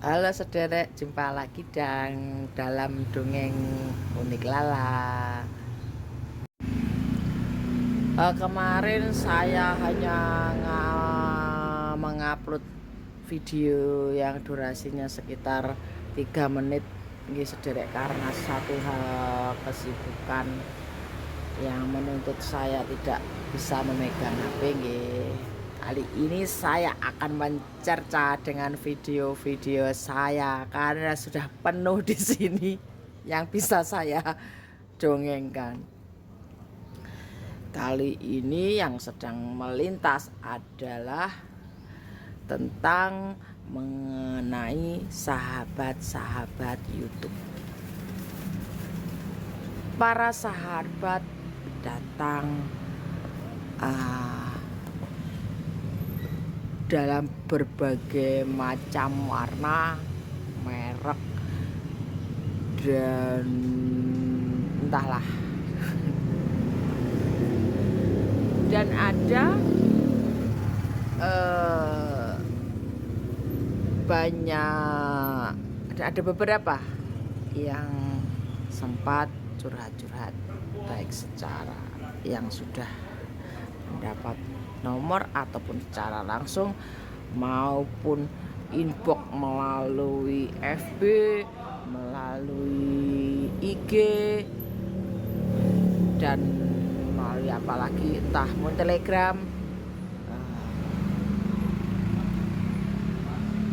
Halo sederek, jumpa lagi dalam dongeng unik Lala. Kemarin saya hanya mengupload video yang durasinya sekitar 3 menit nggih sederek, karena satu hal kesibukan yang menuntut saya tidak bisa memegang HP nggih. Kali ini saya akan mencerca dengan video-video saya karena sudah penuh di sini yang bisa saya dongengkan. Kali ini yang sedang melintas adalah tentang mengenai sahabat-sahabat YouTube. Para sahabat datang dalam berbagai macam warna, merek, dan entahlah. Dan ada banyak, ada beberapa yang sempat curhat-curhat, baik secara yang sudah mendapat nomor ataupun secara langsung maupun inbox melalui FB, melalui IG, dan melalui apalagi entah mau Telegram.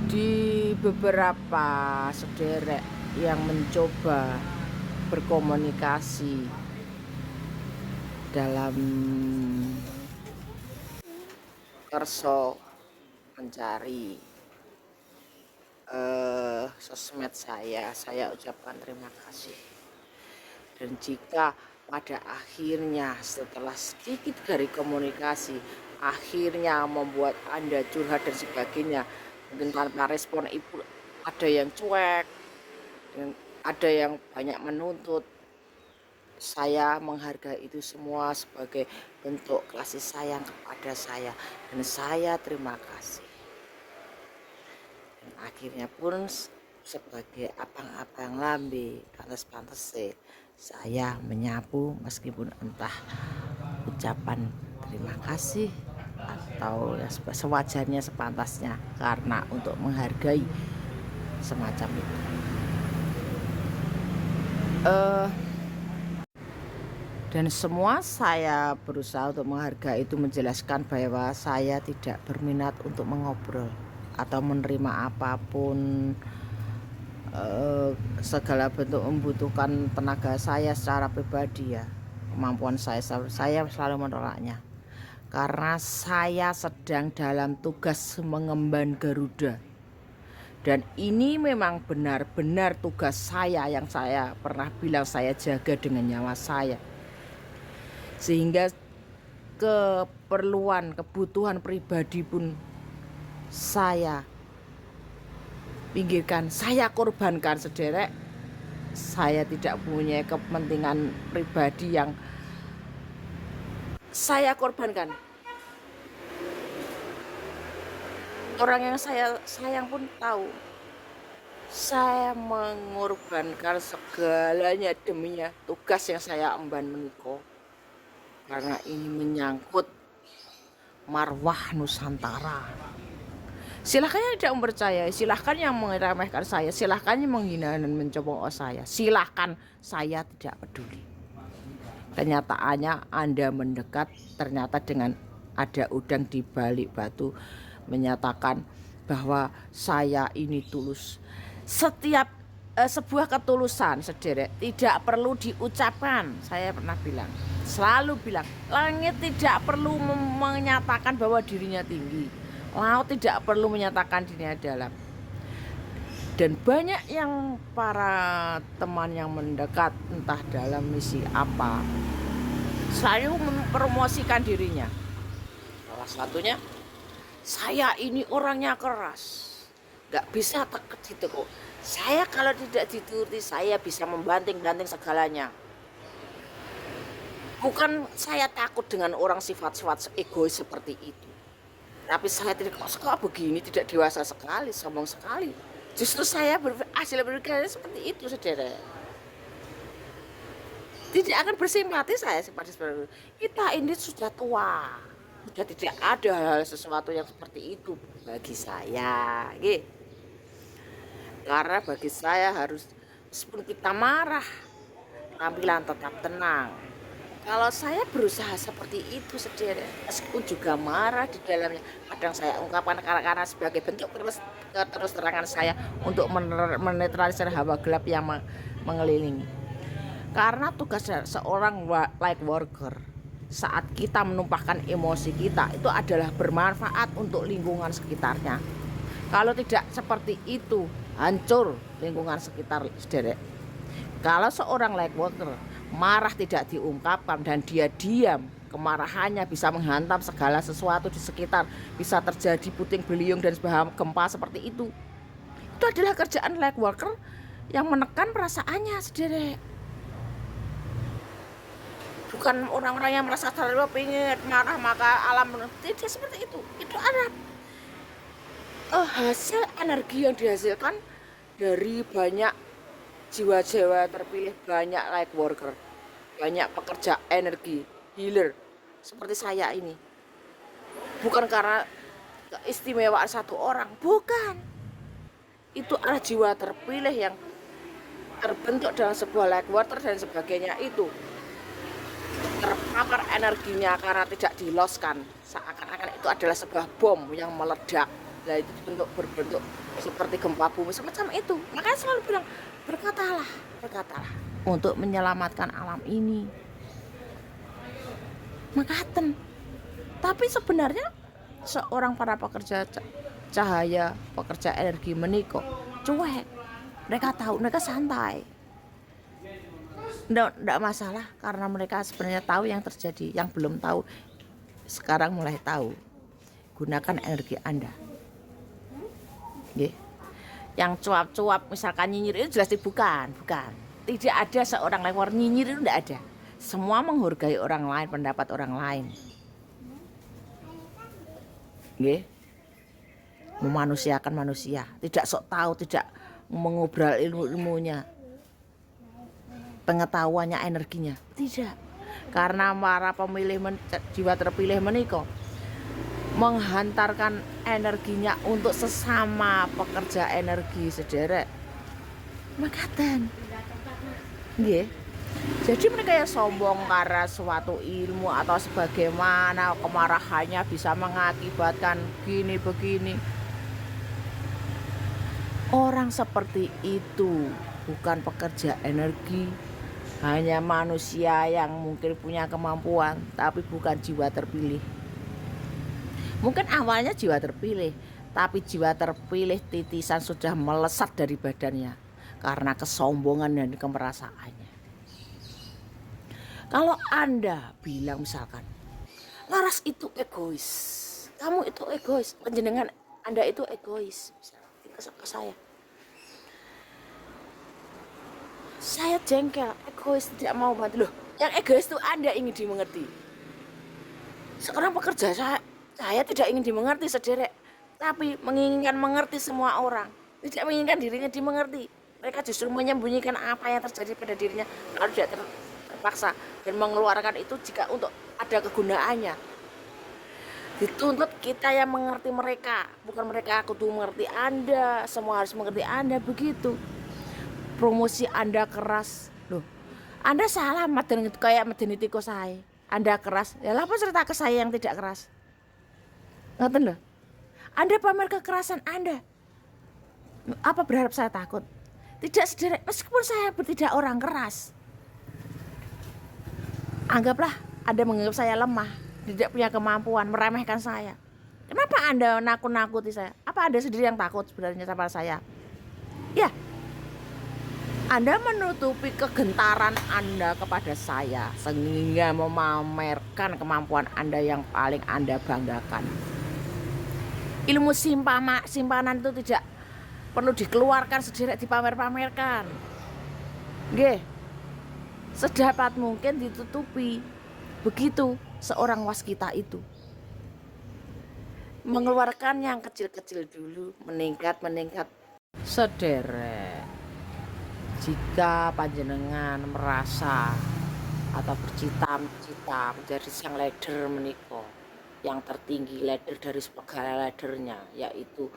Di beberapa sederek yang mencoba berkomunikasi dalam kerso mencari sosmed saya ucapkan terima kasih. Dan jika pada akhirnya setelah sedikit dari komunikasi akhirnya membuat Anda curhat dan sebagainya, mungkin tanpa respon, ibu ada yang cuek dan ada yang banyak menuntut, saya menghargai itu semua sebagai bentuk kasih sayang kepada saya, dan saya terima kasih. Dan akhirnya pun sebagai abang-abang lambe pantes-pantes saya menyapu, meskipun entah ucapan terima kasih atau ya sewajarnya sepantasnya, karena untuk menghargai semacam itu. Dan semua saya berusaha untuk menghargai itu, menjelaskan bahwa saya tidak berminat untuk mengobrol atau menerima apapun segala bentuk membutuhkan tenaga saya secara pribadi, ya kemampuan saya selalu menolaknya, karena saya sedang dalam tugas mengemban Garuda. Dan ini memang benar-benar tugas saya yang saya pernah bilang saya jaga dengan nyawa saya. Sehingga kebutuhan pribadi pun saya pinggirkan, saya korbankan sederek. Saya tidak punya kepentingan pribadi yang saya korbankan. Orang yang saya sayang pun tahu saya mengorbankan segalanya deminya tugas yang saya emban menika, karena ini menyangkut marwah Nusantara. Silahkan yang tidak mempercayai, silahkan yang meremehkan saya, silahkan yang menghina dan mencemooh saya, silahkan, saya tidak peduli. Kenyataannya Anda mendekat, ternyata dengan ada udang di balik batu, menyatakan bahwa saya ini tulus. Setiap sebuah ketulusan sederek tidak perlu diucapkan. Saya pernah bilang, selalu bilang, langit tidak perlu menyatakan bahwa dirinya tinggi, laut tidak perlu menyatakan dirinya dalam. Dan banyak yang para teman yang mendekat entah dalam misi apa, selalu mempromosikan dirinya. Salah satunya, saya ini orangnya keras, gak bisa ditekuk. Saya kalau tidak dituruti, saya bisa membanting-banting segalanya. Bukan saya takut dengan orang sifat-sifat egois seperti itu, tapi saya tidak, kok begini, tidak dewasa sekali, sombong sekali. Justru saya hasil berpikirnya seperti itu, saudara. Tidak akan bersimpati saya seperti itu. Kita ini sudah tua, sudah tidak ada hal sesuatu yang seperti itu bagi saya. Karena bagi saya harus, meskipun kita marah, tampilan tetap tenang. Kalau saya berusaha seperti itu, saudara, meskipun juga marah di dalamnya, kadang saya ungkapkan karena sebagai bentuk terus terangan saya untuk menetralisir hawa gelap yang mengelilingi. Karena tugas seorang light worker saat kita menumpahkan emosi kita itu adalah bermanfaat untuk lingkungan sekitarnya. Kalau tidak seperti itu, hancur lingkungan sekitar, saudara. Kalau seorang light worker marah tidak diungkapkan dan dia diam, kemarahannya bisa menghantam segala sesuatu di sekitar, bisa terjadi puting beliung dan gempa seperti itu. Itu adalah kerjaan light worker yang menekan perasaannya, saudara. Bukan orang-orang yang merasa terlalu pengen marah maka alam tidak seperti itu. Itu ada hasil energi yang dihasilkan dari banyak jiwa-jiwa terpilih, banyak light worker, banyak pekerja energi, healer seperti saya ini. Bukan karena keistimewaan satu orang, bukan. Itu adalah jiwa terpilih yang terbentuk dalam sebuah light worker dan sebagainya, itu terpapar energinya karena tidak diloskan, seakan-akan itu adalah sebuah bom yang meledak. Nah, itu berbentuk seperti gempa bumi semacam itu. Makanya selalu bilang berkatalah untuk menyelamatkan alam ini. Makaten. Tapi sebenarnya seorang para pekerja cahaya, pekerja energi meniko cuek. Mereka tahu, mereka santai. Nggak masalah karena mereka sebenarnya tahu yang terjadi. Yang belum tahu sekarang mulai tahu. Gunakan energi Anda. Yang cuap-cuap misalkan nyinyir itu jelas bukan. Tidak ada seorang lewat nyinyir, itu tidak ada. Semua menghargai orang lain, pendapat orang lain. Memanusiakan manusia, tidak sok tahu, tidak mengobrol ilmunya, pengetahuannya, energinya, tidak. Karena para pemilih jiwa terpilih menikah menghantarkan energinya untuk sesama pekerja energi, saudara. Makaten. Jadi mereka yang sombong karena suatu ilmu atau sebagaimana kemarahannya bisa mengakibatkan gini begini. Orang seperti itu bukan pekerja energi, hanya manusia yang mungkin punya kemampuan tapi bukan jiwa terpilih. Mungkin awalnya jiwa terpilih, tapi jiwa terpilih titisan sudah melesat dari badannya karena kesombongan dan kemerasaannya. Kalau Anda bilang misalkan, Laras itu egois, kamu itu egois, penjenengan Anda itu egois, ke saya jengkel, egois, tidak mau bantu. Loh, yang egois itu Anda ingin dimengerti. Seorang pekerja saya tidak ingin dimengerti, saudara, tapi menginginkan mengerti semua orang, tidak menginginkan dirinya dimengerti. Mereka justru menyembunyikan apa yang terjadi pada dirinya kalau tidak terpaksa, dan mengeluarkan itu jika untuk ada kegunaannya. Dituntut kita yang mengerti mereka, bukan mereka kudu mengerti Anda. Semua harus mengerti Anda, begitu. Promosi Anda keras, loh, Anda salah kayak medeni tiko saya. Anda keras, ya apa cerita ke saya yang tidak keras? Ngoten loh. Anda pamer kekerasan Anda. Apa berharap saya takut? Tidak, saudara, meskipun saya tidak orang keras. Anggaplah Anda menganggap saya lemah, tidak punya kemampuan, meremehkan saya. Kenapa Anda nakut-nakuti saya? Apa Anda sendiri yang takut sebenarnya sama saya? Ya, Anda menutupi kegentaran Anda kepada saya sehingga memamerkan kemampuan Anda yang paling Anda banggakan. Ilmu simpanan itu tidak perlu dikeluarkan sendiri, dipamer-pamerkan. Sedapat mungkin ditutupi. Begitu seorang waskita itu mengeluarkan yang kecil-kecil dulu, meningkat Sederek, jika panjenengan merasa atau bercita-cita menjadi sang leader menika yang tertinggi, leader dari segala leadernya, yaitu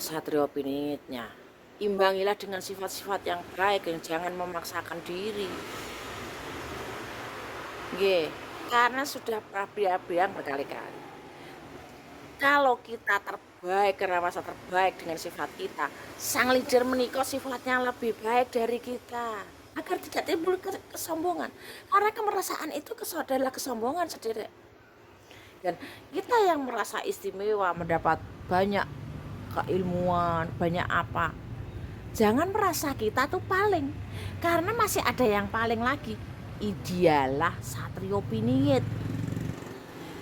Satrio Piningitnya, imbangilah dengan sifat-sifat yang baik, yang jangan memaksakan diri. Nggih, karena sudah pernah bilang berkali-kali, kalau kita terbaik karena masa terbaik dengan sifat kita, sang leader menikah sifatnya lebih baik dari kita, agar tidak timbul kesombongan. Karena kemerasaan itu adalah kesombongan sendiri. Dan kita yang merasa istimewa, mendapat banyak keilmuan, banyak apa, jangan merasa kita tuh paling, karena masih ada yang paling lagi. Dialah Satrio Piningit.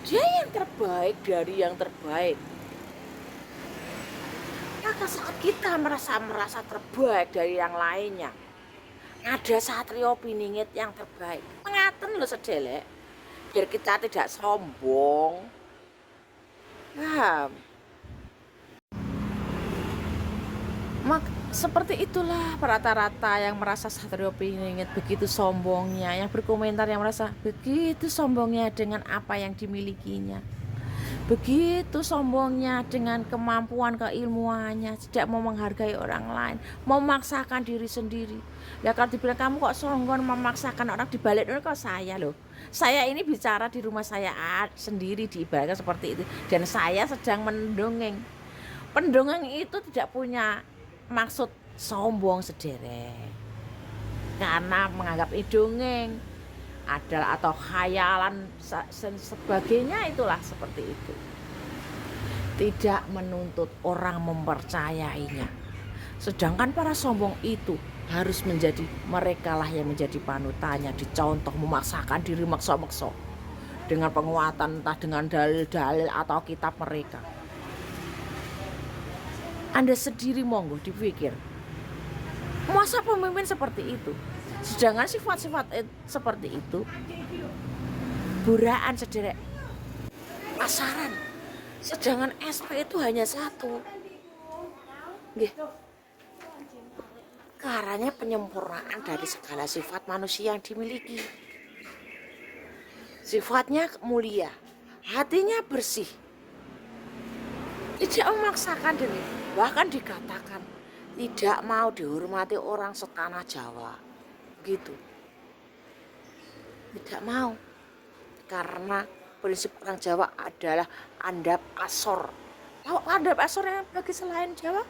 Dia yang terbaik dari yang terbaik. Maka saat kita merasa terbaik dari yang lainnya, ada Satrio Piningit yang terbaik. Pengaten lo sedelek, biar kita tidak sombong. Paham? Seperti itulah rata-rata yang merasa Satrio Piningit begitu sombongnya, yang berkomentar yang merasa begitu sombongnya dengan apa yang dimilikinya, begitu sombongnya dengan kemampuan keilmuannya, tidak mau menghargai orang lain, memaksakan diri sendiri. Ya kalau dibilang kamu kok sombong memaksakan orang, dibalik kok saya loh. Saya ini bicara di rumah saya sendiri, diibaratkan seperti itu, dan saya sedang mendongeng. Pendongeng itu tidak punya maksud sombong sederek, karena menganggap dongeng adalah atau khayalan sebagainya, itulah seperti itu. Tidak menuntut orang mempercayainya. Sedangkan para sombong itu harus menjadi, mereka lah yang menjadi panutannya, dicontoh, memaksakan diri maksa-maksa dengan penguatan, entah dengan dalil-dalil atau kitab mereka. Anda sendiri monggo dipikir, masa pemimpin seperti itu, sedangkan sifat-sifat seperti itu buraan sederek, pasaran, sedangkan SP itu hanya satu. Nggih. Karena penyempurnaan dari segala sifat manusia yang dimiliki. Sifatnya mulia, hatinya bersih, tidak memaksakan diri, bahkan dikatakan tidak mau dihormati orang setanah Jawa, begitu. Tidak mau, karena prinsip orang Jawa adalah andap asor. Tahu andap asor yang bagi selain Jawa?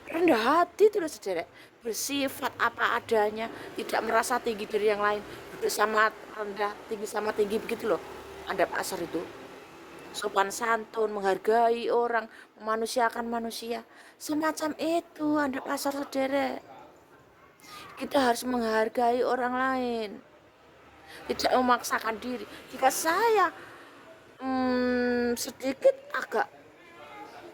Rendah hati itu loh saudara, bersifat apa adanya, tidak merasa tinggi dari yang lain, bersama rendah, tinggi sama tinggi, begitu loh andap asor itu. Sopan santun, menghargai orang, memanusiakan manusia, semacam itu andap asor saudara. Kita harus menghargai orang lain, tidak memaksakan diri. Jika saya sedikit agak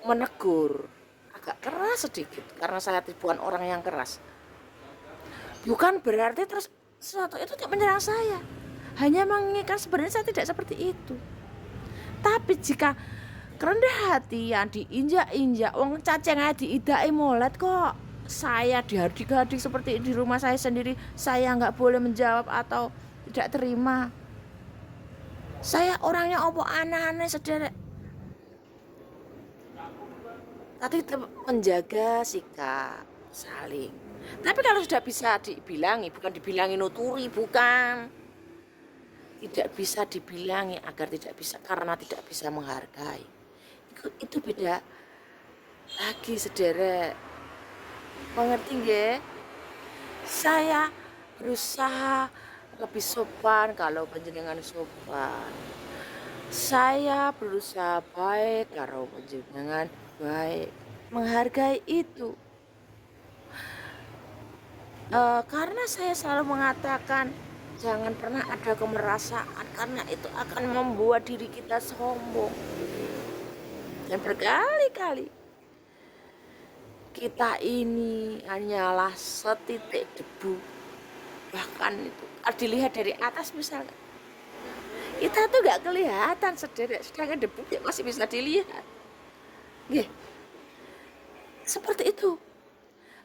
menegur, agak keras sedikit, karena saya bukan orang yang keras, bukan berarti terus sesuatu itu tidak menyerang saya, hanya mengingatkan sebenarnya saya tidak seperti itu. Tapi jika kerendah hatian diinjak-injak, wong cacengnya diidai molet kok, saya dihadik-hadik seperti di rumah saya sendiri, saya nggak boleh menjawab atau tidak terima. Saya orangnya opo aneh-aneh sederek, tapi menjaga sikap saling. Tapi kalau sudah bisa dibilangi, bukan dibilangi nuturi, bukan, tidak bisa dibilangi agar tidak bisa, karena tidak bisa menghargai, itu beda lagi sederek. Mengerti nggih? Saya berusaha lebih sopan kalau panjenengan sopan, saya berusaha baik kalau panjenengan baik, menghargai itu. Karena saya selalu mengatakan jangan pernah ada kemerasaan, karena itu akan membuat diri kita sombong. Dan berkali-kali kita ini hanyalah setitik debu, bahkan itu dilihat dari atas misalkan, kita tuh gak kelihatan sedangkan debu masih bisa dilihat. Nggih. Seperti itu.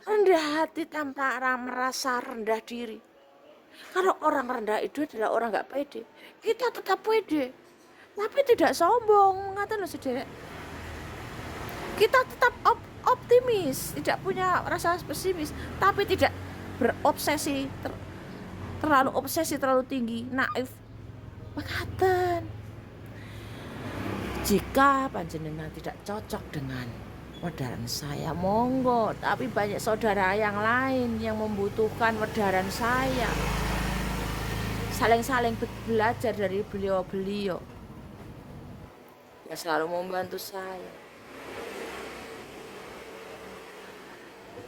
Rendah hati tanpa merasa rendah diri. Kalau orang rendah itu adalah orang nggak pede. Kita tetap pede, tapi tidak sombong. Ngatakan loh saudara. Kita tetap optimis, tidak punya rasa pesimis, tapi tidak berobsesi terlalu obsesi terlalu tinggi, naif. Makaten. Jika panjenengan tidak cocok dengan wedaran saya, monggo, tapi banyak saudara yang lain yang membutuhkan wedaran saya. Saling-saling belajar dari beliau-beliau yang selalu membantu saya.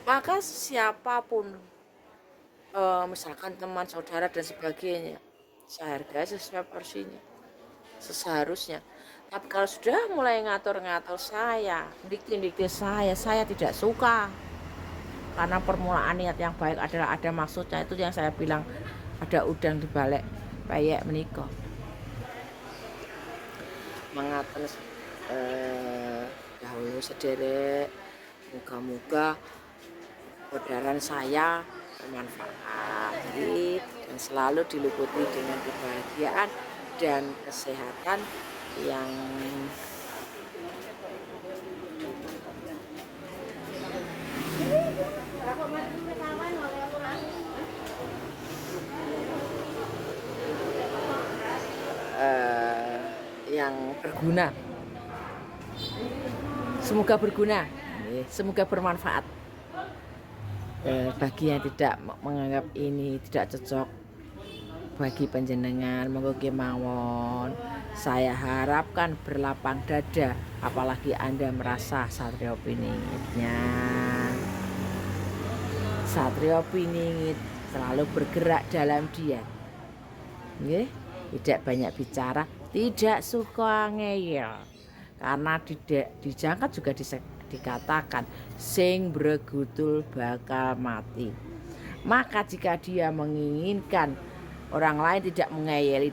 Maka siapapun, misalkan teman, saudara dan sebagainya, saya hargai sesuai porsinya, seharusnya. Tapi kalau sudah mulai ngatur-ngatur saya, dikti saya tidak suka. Karena permulaan niat yang baik adalah ada maksudnya, itu yang saya bilang ada udang di balik peyek menikah. Mengaten dahulu sederek, moga-moga wedaran saya bermanfaat dan selalu diliputi dengan kebahagiaan dan kesehatan yang yang berguna. Semoga berguna, semoga bermanfaat. Bagi yang tidak menganggap ini tidak cocok bagi panjenengan, monggo kemawon. Saya harapkan berlapang dada, apalagi Anda merasa Satrio Piningitnya. Satrio Piningit selalu bergerak dalam dia. Tidak banyak bicara, tidak suka ngeyel. Karena dijangkat juga dikatakan sing bregutul bakal mati. Maka jika dia menginginkan orang lain tidak mengeyeli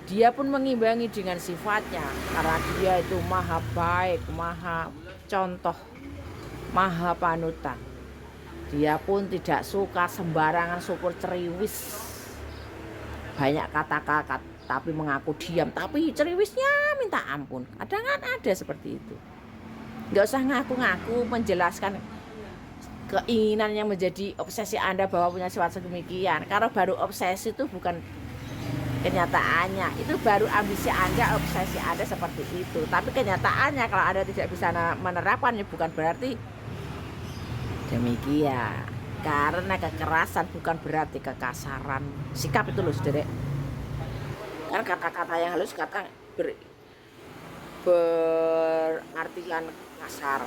dia pun mengimbangi dengan sifatnya, karena dia itu maha baik, maha contoh, maha panutan. Dia pun tidak suka sembarangan syukur ceriwis, banyak kata-kata tapi mengaku diam, tapi ceriwisnya minta ampun. Kadang kan ada seperti itu. Nggak usah ngaku-ngaku menjelaskan keinginannya menjadi obsesi Anda bahwa punya sifat sedemikian. Karena baru obsesi itu bukan kenyataannya, itu baru ambisi Anda, obsesi Anda seperti itu. Tapi kenyataannya kalau Anda tidak bisa menerapkannya bukan berarti demikian. Karena kekerasan bukan berarti kekasaran. Sikap itu loh saudara. Karena kata-kata yang halus berartian kasar.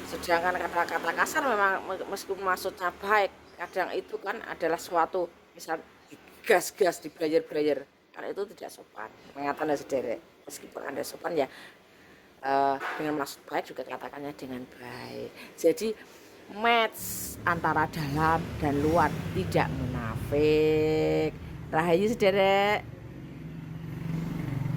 Sedangkan kata-kata kasar memang meskipun maksudnya baik, kadang itu kan adalah suatu misal gas-gas di belajar karena itu tidak sopan. Mengatakan saudara, meskipun Anda sopan ya dengan maksud baik juga katakannya dengan baik. Jadi match antara dalam dan luar, tidak munafik. Rahayu saudara.